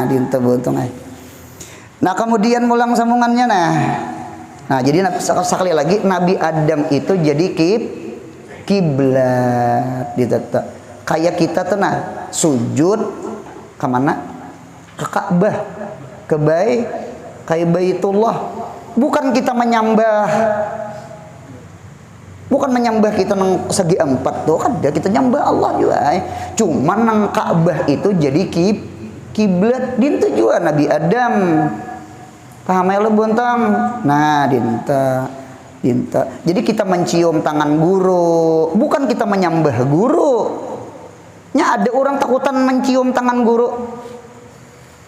Dinten buntung ay. Nah, kemudian mulang sambungannya nah jadi sekali lagi Nabi Adam itu jadi kiblat ditata. Kayak kita tuh sujud ke mana? Ke Ka'bah, ke kayak Baitullah. Bukan kita menyembah kita nang segi empat tuh kan kita nyembah Allah juga. Cuman nang Ka'bah itu jadi kiblat dintu juga Nabi Adam. Paham ya lo bontang? Nah, dinta. Jadi kita mencium tangan guru, bukan kita menyembah guru. Nya ada orang takutan mencium tangan guru.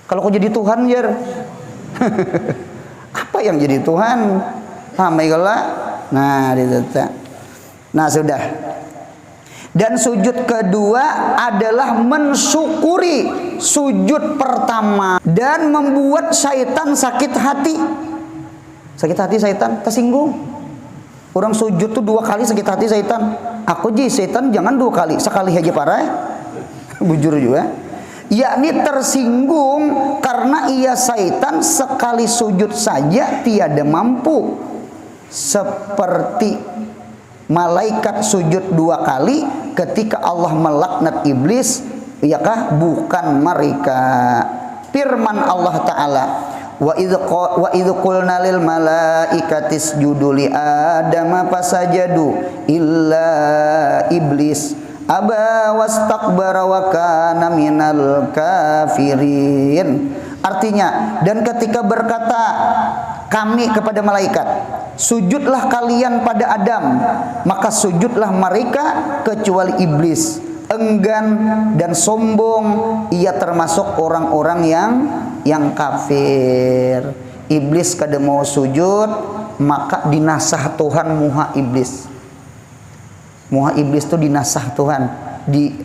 Kalau kau jadi Tuhan, Jer. Apa yang jadi Tuhan? Paham ya lah? Nah, dinta. Nah, sudah. Dan sujud kedua adalah mensyukuri sujud pertama dan membuat syaitan sakit hati. Sakit hati syaitan, tersinggung. Orang sujud tuh 2 kali sakit hati syaitan. Aku syaitan jangan 2 kali, sekali aja parah. Bujur juga. Yakni tersinggung karena ia syaitan sekali sujud saja tiada mampu. Seperti malaikat sujud 2 kali ketika Allah melaknat iblis, iyakah? Bukan mereka. Firman Allah Ta'ala, wa idh qulna lil malaikati isjudu li adama fasajadu illa iblis aba wastakbara wa kana minal kafirin. Artinya, dan ketika berkata kami kepada malaikat, sujudlah kalian pada Adam, maka sujudlah mereka kecuali iblis. Enggan dan sombong, ia termasuk orang-orang yang kafir. Iblis kada mau sujud, maka dinasah Tuhan muha iblis. Muha iblis itu dinasah Tuhan.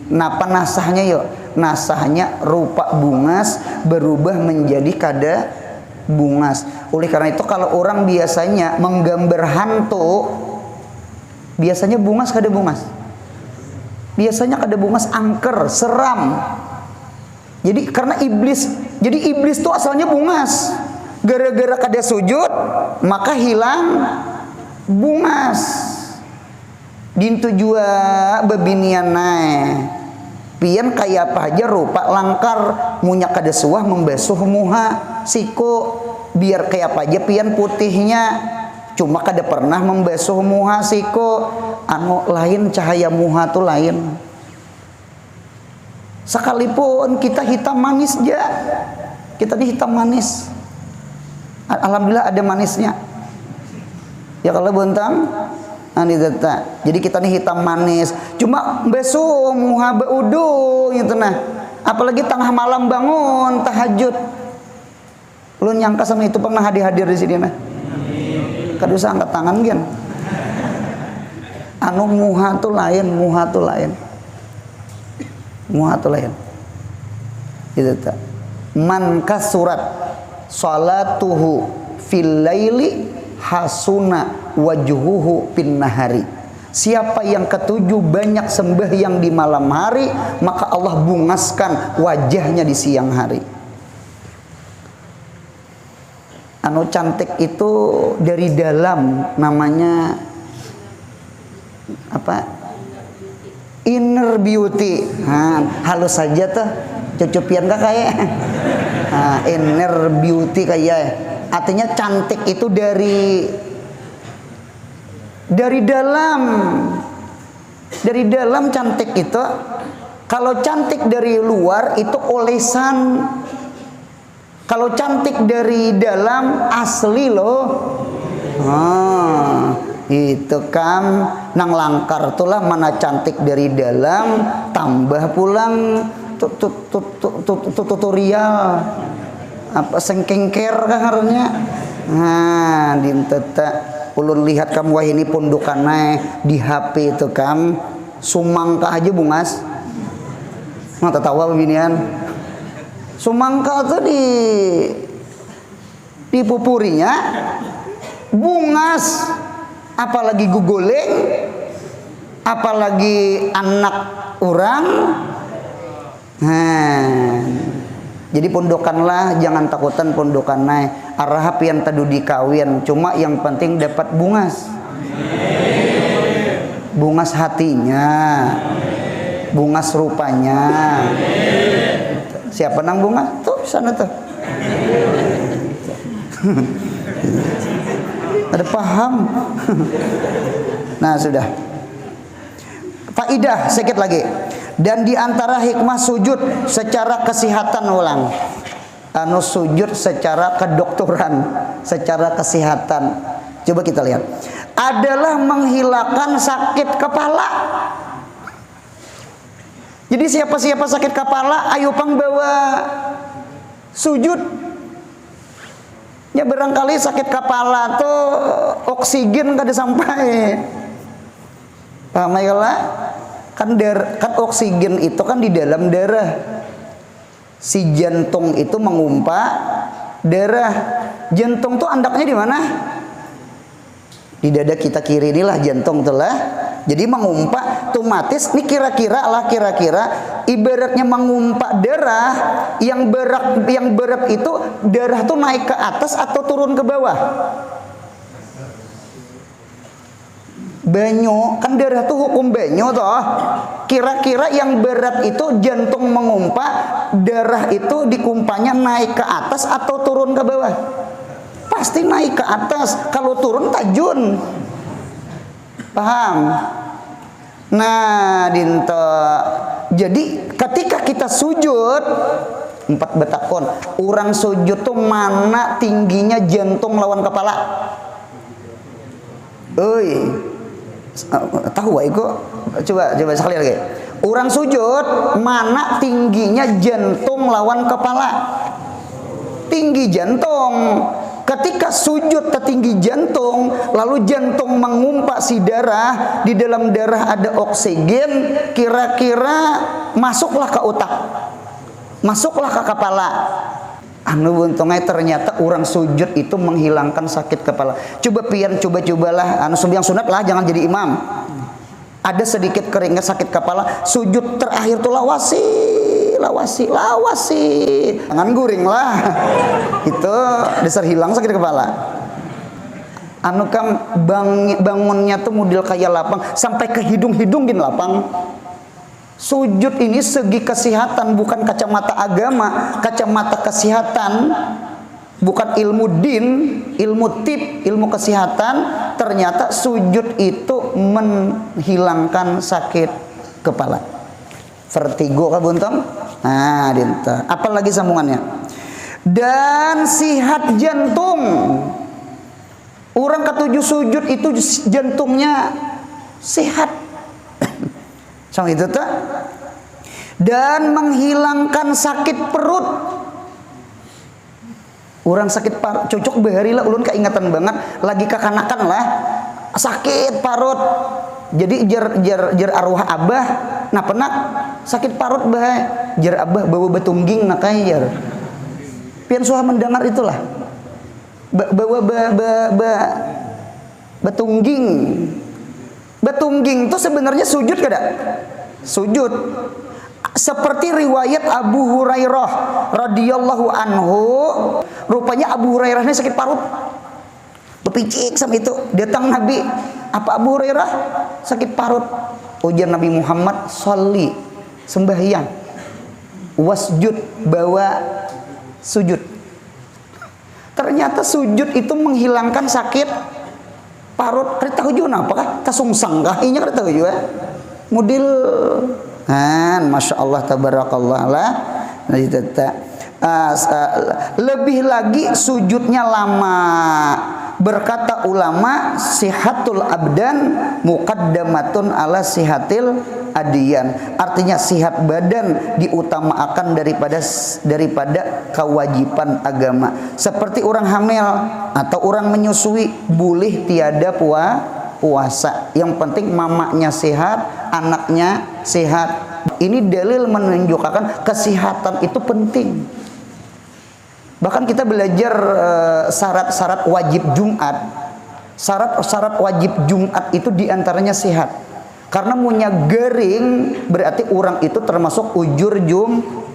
Napa nasahnya yuk? Nasahnya rupa bungas berubah menjadi kada bungas. Oleh karena itu kalau orang biasanya menggambar hantu, biasanya bungas kada bungas. Biasanya kada bungas, angker, seram. Jadi karena iblis itu asalnya bungas. Gara-gara kada sujud, maka hilang bungas. Dintu jua bebinian pian kayak apa aja rupa langkar munya kada suah membasuh muha siko biar kayak apa aja pian putihnya cuma kada pernah membasuh muha siko anu lain cahaya muha tuh lain. Sekalipun kita hitam manis aja, kita ini hitam manis, alhamdulillah ada manisnya ya kalau bontang. Jadi kita nih hitam manis, cuma besok muha beudu gitu apalagi tengah malam bangun tahajud. Lu nyangka sama itu pernah hadir di sini kada usah angkat tangan gen. Anu muha tuh lain. Gitu ta. Man kasurat salatuhu fil laili hasuna wajhuhu pin nahari. Siapa yang ketujuh banyak sembahyang di malam hari, maka Allah bungaskan wajahnya di siang hari. Anu cantik itu dari dalam, namanya apa? Inner beauty. Halus saja tuh, cucupian kah kayak? Inner beauty kayak. Artinya cantik itu dari dalam cantik itu. Kalau cantik dari luar itu olesan. Kalau cantik dari dalam asli loh. Itu kan nang langkar itulah mana cantik dari dalam tambah pulang tutorial apa sengkengker kaharnya. Dinteta ulun lihat kamu wah ini pundukan di HP itu kam sumangkah aja bungas. Mata tawa binian. Sumangkal tuh dipupurinya bungas, apalagi gugoleng, apalagi anak orang. Jadi pondokanlah, jangan takutan pondokan naik. Arahap yang tadu dikawin, cuma yang penting dapat bungas. Bungas hatinya, bungas rupanya. Siapa nang bungas? Tuh sana tuh. Ada paham? Nah sudah. Faidah sedikit lagi. Dan diantara hikmah sujud secara kesehatan ulang. Sujud secara kedokteran, secara kesehatan. Coba kita lihat. Adalah menghilangkan sakit kepala. Jadi siapa-siapa sakit kepala, ayo pang bawa sujud. Ya barangkali sakit kepala tuh oksigen kada sampai. Paham ya lah? Kan oksigen itu kan di dalam darah. Si jantung itu mengumpa darah. Jantung tuh andaknya di mana? Di dada kita kiri inilah jantung telah. Jadi mengumpa otomatis ini kira-kira ibaratnya mengumpa darah yang berat itu darah tuh naik ke atas atau turun ke bawah? Banyu, kan darah tuh hukum banyu toh. Kira-kira yang berat itu jantung mengumpa, darah itu dikumpanya naik ke atas atau turun ke bawah? Pasti naik ke atas. Kalau turun tajun. Paham? Nah, dinto. Jadi ketika kita sujud, empat betakon, orang sujud tuh mana tingginya jantung lawan kepala? Tahu gak itu? Coba sekali lagi. Orang sujud mana tingginya jantung lawan kepala? Tinggi jantung. Ketika sujud tertinggi jantung, lalu jantung mengumpa si darah, di dalam darah ada oksigen, kira-kira masuklah ke otak, masuklah ke kepala. Untungnya ternyata orang sujud itu menghilangkan sakit kepala. Cobalah, yang sunat lah, jangan jadi imam. Ada sedikit keringat sakit kepala, sujud terakhir tuh lawasi, jangan guring lah. Itu dasar hilang sakit kepala. Bangunnya tuh model kayak lapang, sampai ke hidung gini lapang. Sujud ini segi kesehatan, bukan kacamata agama, kacamata kesehatan, bukan ilmu din, ilmu tip, ilmu kesehatan. Ternyata sujud itu menghilangkan sakit kepala. Vertigo kan buntung? Nah, dinta. Apalagi sambungannya? Dan sihat jantung. Orang ketujuh sujud itu jantungnya sehat. Sama itu tak? Dan menghilangkan sakit perut. Orang sakit parut, cocok behari lah, ulun keingatan banget, lagi kekanakan lah, sakit parut. Jadi jar arwah abah, nah penak sakit parut bah, jar abah bawa betungging nak jar. Pian suha mendengar itulah, bawa betungging. Betungging itu sebenarnya sujud kada? Sujud. Seperti riwayat Abu Hurairah radhiyallahu anhu, rupanya Abu Hurairah ini sakit parut. Bepicik sama itu, datang Nabi, apa Abu Hurairah? Sakit parut. Ujar Nabi Muhammad, sholli, sembahyang, wasjud, bawa sujud. Ternyata sujud itu menghilangkan sakit parut. Kita tahu juga apakah? Tasungsang kah? Inya kita tahu juga. Model, masya Allah, tabarakallah lah. Lebih lagi sujudnya lama. Berkata ulama, sihatul abdan muqaddamatun ala sihatil adiyan. Artinya sihat badan diutamakan daripada kewajiban agama. Seperti orang hamil atau orang menyusui, boleh tiada puasa. Yang penting mamanya sehat, anaknya sehat. Ini dalil menunjukkan kesehatan itu penting. Bahkan kita belajar syarat-syarat wajib Jumat. Syarat-syarat wajib Jumat itu diantaranya sehat. Karena munya gering berarti orang itu termasuk ujur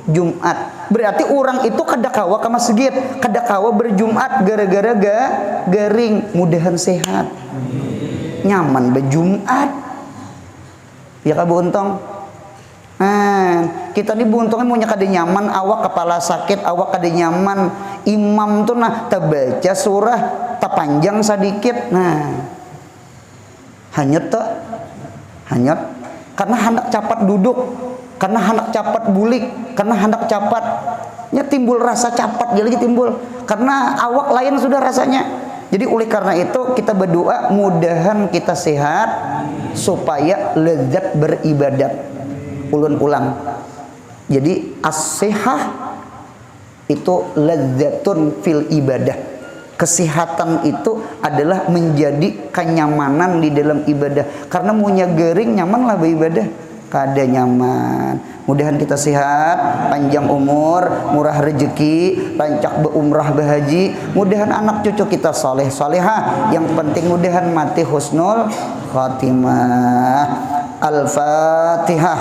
Jumat. Berarti orang itu kada kawa ke masjid, kada kawa berjumat gara-gara garing. Mudahan sehat, nyaman berjumat. Ya kak Buntong. Kita nih Buntongnya punya kada nyaman, awak kepala sakit, awak kada nyaman. Imam tuh nah terbaca surah terpanjang sedikit. Hanyut tuh. Hanyut karena hendak cepat duduk, karena hendak cepat bulik, karena hendak cepatnya timbul rasa cepat jadi timbul karena awak lain sudah rasanya. Jadi oleh karena itu kita berdoa mudahan kita sehat supaya lezat beribadat. Ulun ulang. Jadi as-sihah itu lezatun fil ibadah. Kesehatan itu adalah menjadi kenyamanan di dalam ibadah. Karena munya gering nyaman lah beribadah. Kada nyaman. Mudahan kita sehat, panjang umur, murah rezeki, rancak berumrah berhaji. Mudahan anak cucu kita soleh solehah. Yang penting mudahan mati husnul khatimah. Al-Fatihah.